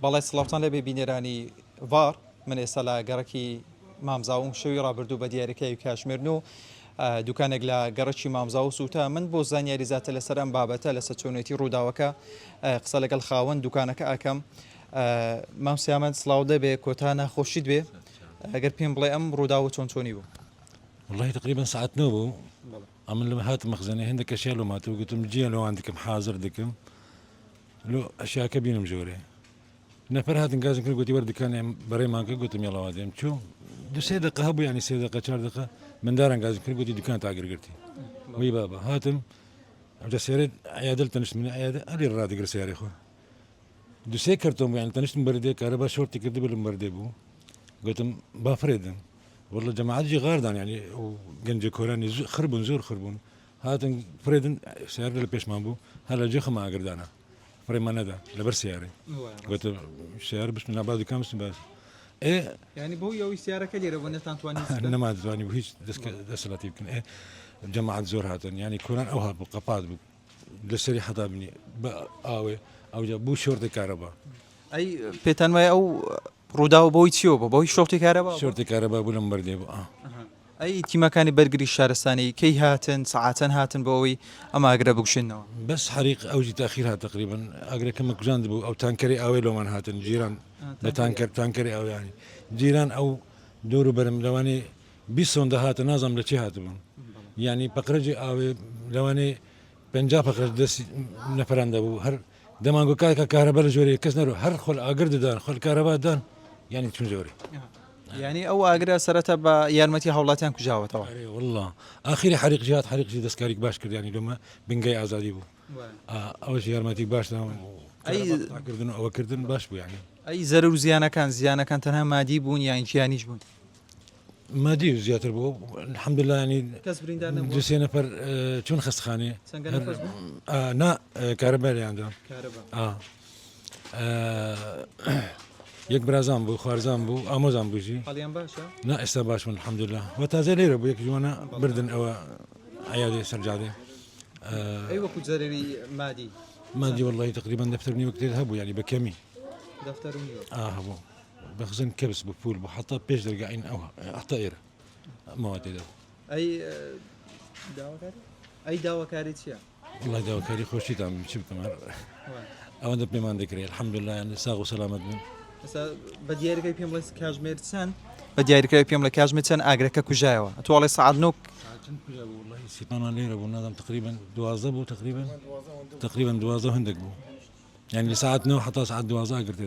بەڵێ سڵاوتان لێ بێ بینێرانی ڤار من ئێستا لە گەڕێکی مامزاوم شەوی ڕابردوو بە دیارەکەی کاتژمێرن و دوکانێک لە گەڕێکی مامزاو سووتە من بۆ زانیاری زیاتر لەسەر ئەم بابەتە لەسەر چۆنێتی ڕووداوەکە قسە لەگەڵ خاوەن دوکانەکە ئەکەم مامسیامەند سڵاو دەبێ کۆتا ناخۆشیت بێ ئەگەر پێم بڵێ ئەم ڕووداوە چۆنی بوو والله تقريبا ساعة نوبو عمل لما هات مخزني هندك اشياء لو ماتوا قلت لهم جي لو عندكم حاضر دكم لو اشياء كبيره مجوري نفر هات نقاز كل قلت ورد كان بري ما قلت لهم يلا وادم شو دو سيدقه هبو يعني سيدقه 4 دقيقه من دار نقاز كل قلت دكان تاجر قلتي وي بابا هاتم رجع سيرد عياده تنشت من عياده ادي الراد يقرا سياري اخو دو سيكرتهم يعني تنشت مبردي كهرباء شورتي كده بالمبردي بو قلت لهم بافريدن والله جماعات جي غاردان يعني وجنجي كوراني خربون زور خربون هاتن فريدن سيارة لبيش مامبو هلا جي خما قردانا فري ما ندى لبر سياري قلت السيارة بس من بعد كام بس ايه يعني بو يوي سيارة كديرة ونتان تواني انا ما تواني بهيج دسلات يمكن ايه جماعات زور هاتن يعني كوران اوها بقفات لسري حدا بني اوي او جابو شورتي كهرباء اي بيتان ما او ڕووداوە بۆی چیەوە بۆ بۆی شۆفتی کارەبا شۆرتی کارەبا بوو لەم بەردێ بوو ئەی تیمەکانی بەرگری شارستانی کەی هاتن سعاتەن هاتن بۆەوەی ئەم ئاگرە بکوشێنەوە بس حريق اوجي تاخير هات تقريبا اقرا كم كجاند بو او تانكري او لو من هاتن جيران تانكري او يعني جيران او دورو برم لواني بيسون ده هات نظام لشي هاتبون يعني بقرجي او لواني بنجاب بقرج دس نفران دبو هر دماغو كهرباء جوري كسنرو هر خل اقرد دان خل كهرباء دان يعني تشون جوري يعني او اقرا سرتها بيارمتي هاولاتيان كجاوتوا اي والله اخيرا حريق جات حريق جي دسكاريك باش كرد يعني لما بنقاي ازادي بو اول شيء يارمتي باش اي كردن او كردن باش بو يعني اي زرر زيانه كان تنها مادي بون يعني جيانيش بون مادي زياتر بو الحمد لله يعني كسبرين دارنا جسي نفر شون خسخاني نا كهرباء اللي عندهم كهرباء يك برازان بو خوارزان بو اموزان بو جي حاليا باشا لا استا باش من الحمد لله وتازي ليره بو يك جوانا بردن او عيادي سرجادي ايوه كنت زرري مادي والله تقريبا دفترني وقت هبو يعني بكمي دفترني هبو بخزن كبس بفول بحطها بيش درقاين او احطائر مواد اي دواء كاري تشيا والله دواء كاري خوشي تام شبت مر او ده بمان ذكري الحمد لله يعني ساغ سلامت من بديارك بيم لس كاجميرتسن بديارك بيم لك كاجميرتسن اغرك كوجاوا اتوالي صعدنوك والله سيطانا ليره ابو نظام تقريبا دوازه تقريبا دوازه هندق بو يعني ساعات نو حتى ساعات دوازه قلت